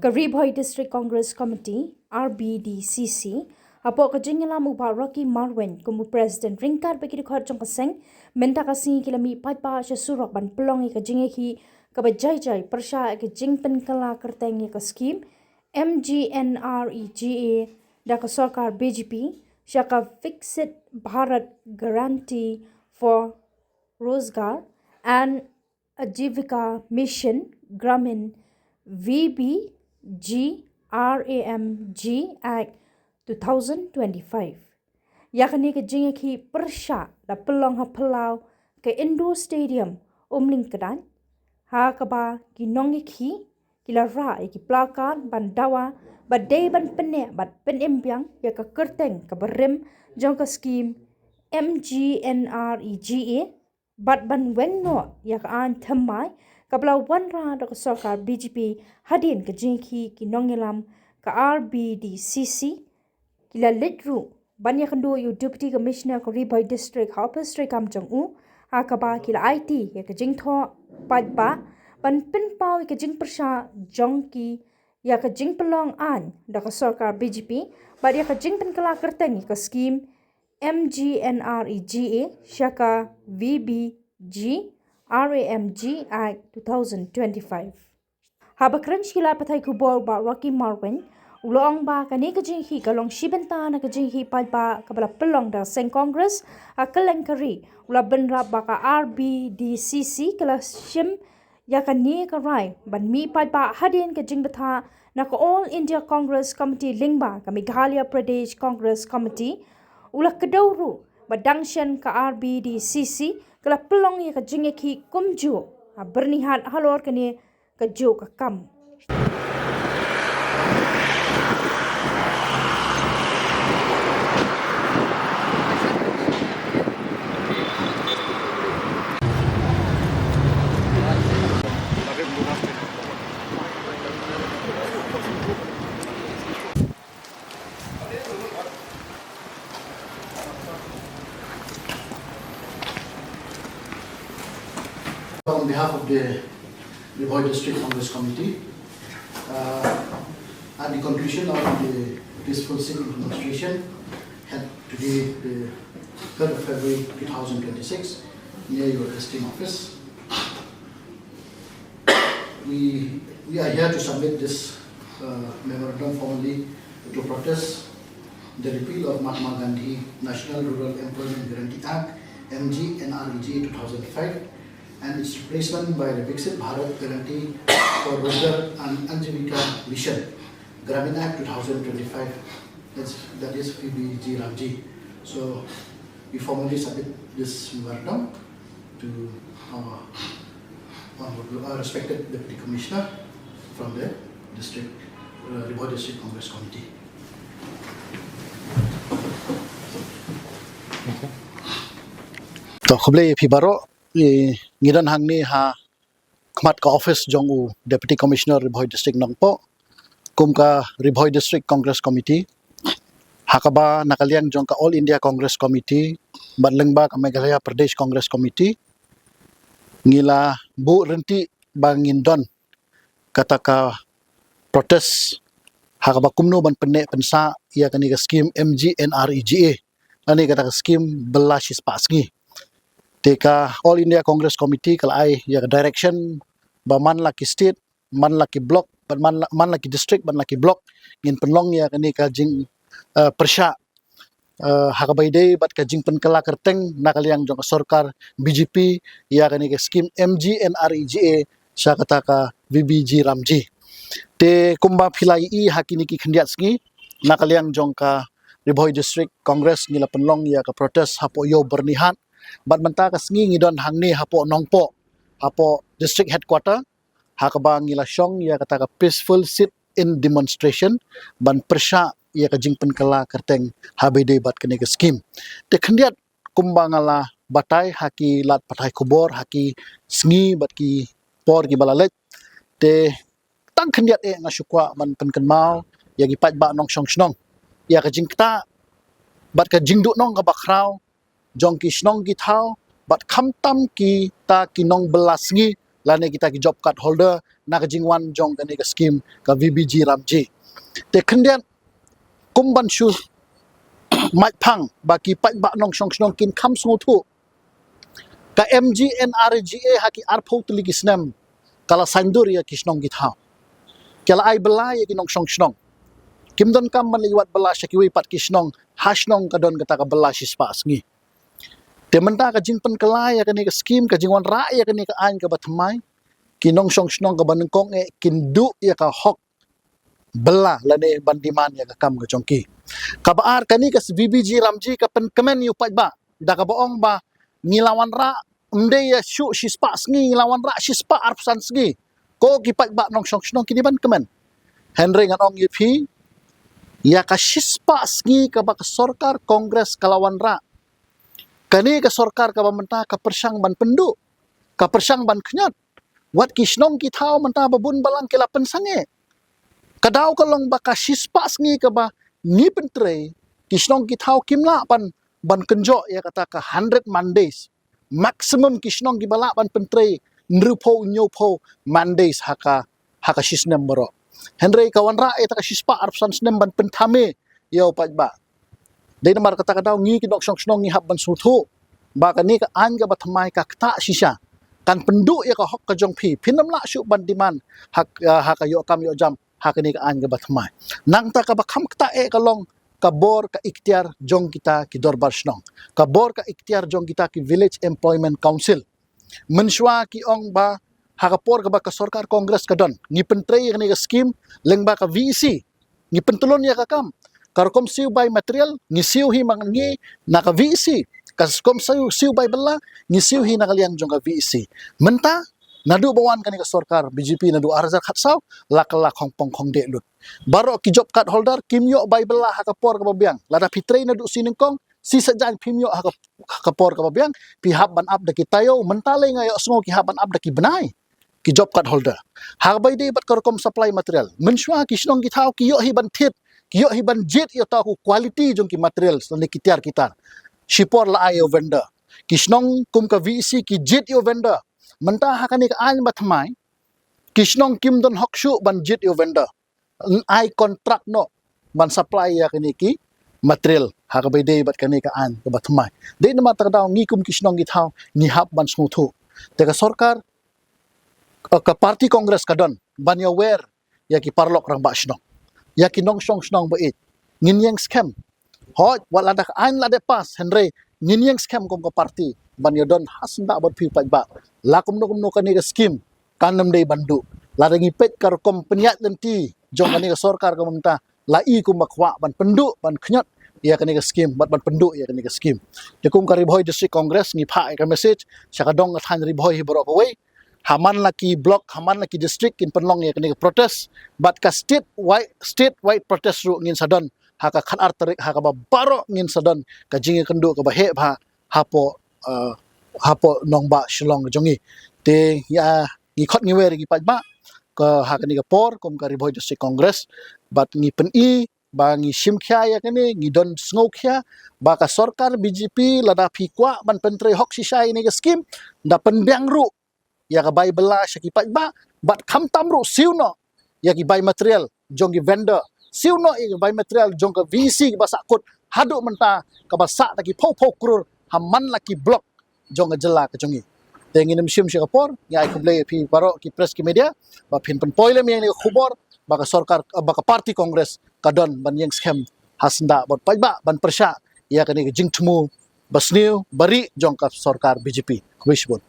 Karibhoy District Congress Committee RBDCC apo kajingala muba Rocky Marwen kumu President Ringkar bagi dikhar jong kaseng menta kasi kilami paipa sya surok ban pelong ka jingehi ka bajai pyrshah ka jingpen kala kerteng ka scheme MGNREGA da ka sarkar BJP sya ka Fixed Bharat Guarantee for Rozgar and Ajivika Mission Gramin RBDCC Act 2025. Yakni ke jingeki pyrshah da pelong ha pelau ke Indo Stadium umling kedan ha kaba ki Nongkyndong kila ra ki plakan bandawa badai ban pene bat penembyang ya ka kerteng ka berim jong ka scheme MGNREGA bat ban wengno ya ka an thamai kabla wanra da ka sarkar BJP hadin ka jingki ki nongelam ka RBDCC kila litru banya kendo yu Deputy Commissioner Karibhoy District Harper Street Kamjong U hakaba kila IT ya ka jingtho padba ban pinpau ka jing pyrshah jongki ya ka jing pelong an da ka sarkar BJP bat ya ka jing pen kala kerteng ka scheme MGNREGA syaka RAMG Act 2025. Habakran shila patay kubor ba Rocky Marwen ulong ba kani kajinghi kalong shibenta na kajinghi palpa kabala pelong da seng Congress akalengkari ula benra ba ka RBDCC kala shim ya kani karai ban mi palpa hadin kajing betha na ka All India Congress Committee lingba ka Meghalaya Pradesh Congress Committee ula kedawru badangsyan ka RBDCC kala pelong ya ka jingeki kumju bernihat halor kani ka jo ka kam. On behalf of the Karibhoy District Congress Committee, at the conclusion of the peaceful civil demonstration held today, the 3rd of February 2026, near your listing office, we are here to submit this memorandum formally to protest the repeal of Mahatma Gandhi National Rural Employment Guarantee Act MGNREGA 2005 and its replacement by the Fixed Bharat Guarantee for Rozgar and Ajivika Mission Gramin Act 2025, that is PBG. So we formally submit this memorandum to our respected Deputy Commissioner from the Karibhoy District Congress Committee. To khuble phi baro ngidan hangni ha khmat ka office jong u Deputy Commissioner Karibhoy District Nongpoh kum ka Karibhoy District Congress Committee hakaba nakaliang jong ka All India Congress Committee badlengba ka Meghalaya Pradesh Congress Committee ngila bu renti bangindon kata ka protest hakaba kumno ban penne pensa ia kani ka scheme MGNREGA ani kata ka scheme belashis pasngi teka All India Congress Committee kalai ya direction ba man laki state man laki block man laki district man laki block ngin penlong ya kani ka jing pyrshah hakabai dei bat ka jing pen kala kerteng nakaliang jong sarkar BJP ya kani ka scheme MGNREGA sya kata ka VBG Ramji te kumba philai I hakini ki khndiat sngi nakaliang jong ka Karibhoy District Congress ngila penlong ya ka protest hapo yo bernihat bat menta ka sngi ngidon hangni hapo Nongpoh hapo district headquarter hakaba ngila syong ya kata ka peaceful sit in demonstration ban pyrshah ya ka jingpen kala kerteng habede bat kene ka scheme te khndiat kumba ngala batai haki lat patai kubor haki sngi bat ki por ki balalet te tang khndiat ngasukwa ban penkenmau ya gi pat ba nong syong snong ya ka jingta bat ka jingdu nong ka bakrau jong ki snong ki thau bat kham tam ki ta ki Nongbylla sngi lane kita ki job card holder na ka jingwan jong ka ni ka scheme ka VBG Ramji te kendian kumban shu mai phang ba ki pai ba nong song snong kin kham su thu ka MGNREGA haki arpho tuli kisnam kala sandur ya kisnong githau kala ai bela ya kinong song snong kimdon kam man liwat bela syakiwi pat kisnong hasnong kadon kata ka bela sispa sngi te menta ka jing pen kala ya kani ka scheme ka jingwan ra ya kani ka ain ka batmai kinong song snong ka banengkong kindu ya ka hok bela lane bandiman ya ka kam ka chongki kabaar kani ka VBG Ramji ka pen kemen yu pat ba da ka boong ba ngilawan ra mde ya shu sispa sngi ngilawan ra sispa arpsan sngi ko ki pat ba nong song snong kini ban kemen Henry ngan ong yupi ya ka sispa sngi ka ba ka sorkar kongres kalawan ra kani ka sorkar ka ba menta ka persyang ban pendu ka persyang ban knyat wat kisnong ki thau menta babun balang kila pensange kadau kalong ba ka sispa sngi ka ba ni pentre kisnong ki thau kimla pan ban kenjo ya kata ka 100 Mondays maximum kisnong ki bala ban pentre nrupo nyopo Mondays haka sisnem baro Henry kawan ra eta ka sispa arpsan snem ban pentame yo pat ba dei namar kata kadau ngi ki dok song snong ngi hab ban suthu ba ka ni ka an ka batmai ka ta sisa kan pendu ya ka hok ka jong phi phinam la shu ban diman haka yo kam yo jam haka ni ka an ka batmai nang ta ka ba kham ta ka long ka bor ka ikhtiar jong kita ki dorbar snong ka bor ka ikhtiar jong kita ki village employment council menshwa ki ong ba haka por ka ba ka sarkar kongres ka don ni pentre ni ka scheme leng ba ka VEC ni pentulon ya ka kam karkom siu by material ni siu hi mang ngi na ka VEC kaskom siu by bela ni siu hi na kalian jong ka VEC menta nadu bawan kani ka sarkar BJP nadu arzak khatsau lakala khongpong khong de lut baro ki job card holder kimyo by bela haka por ka babiang lada fitre nadu sinengkong si sajan pimyo haka por ka babiang pi hab ban up daki tayo mentale ngayo sngo ki haban up daki benai ki job card holder hak bay de bat karkom supply material menshwa ki snong ki thau ki yo hi ban thit ki yo hi ban jet yo ta ku quality jong ki material sone ki tiar kitar shipor la ayo vendor ki snong kum ka VEC ki jet yo vendor menta hakani ka an batmai ki snong kim don hokshu ban jet yo vendor ai contract no ban supply ya kani ki material hak bay de bat kani ka an ka batmai de na mata daw ngi kum ki snong ki thau ni hab ban smuthu te ka sarkar ka parti kongres kadon ban ya wer ya ki parlok rang ba snong ya ki nong snong ba it ngin yang scam hot wala dak an la de pas Henry ngin yang scam kom ka parti ban ya don hasnda bot pi pat ba la kum no ka ni ka scheme kanam dei bandu la ringi pet kar kom penyat lenti jong ka ni ka sarkar ka menta la i kum bakwa ban pendu ban khnyat ya ka ni ka scheme ban pendu ya ka ni ka scheme te kum ka ribhoi district congress ngi pha ka message saka dong than ribhoi hi bro ka wei haman laki block haman laki district in penlong ya kini protest but ka state wide protest ru ngin sadon haka khan artarik haka ba baro ngin sadon ka jingi kendu ka ba he bha hapo nongba shilong jongi te ya ngi khot ngi wer gi pajba ka haka ni ka por kom ka ribhoi district congress but ngi pen i ba ngi simkhya ya kini ngi don sngokhya ba ka sarkar BJP lada phikwa ban pentre hok sisai ni ka scheme da penbyang ru ya ka bay bela syaki pajba bat kham tamru siuno ya ki bay material jong ki vendor siuno ya ki bay material jong ka VC ki basa kut hadu menta ka basa ta ki pho krur hamman la ki block jong ka jela ka jongi te ngin sim shi kapor ya ai kuble pi baro ki press ki media ba phin pen poile mi ni khubor ba ka sarkar ba ka party congress kadon ban yang scam hasnda bot pajba ban pyrshah ya ka ni jing thmu basniu bari jong ka sarkar BJP kubishbon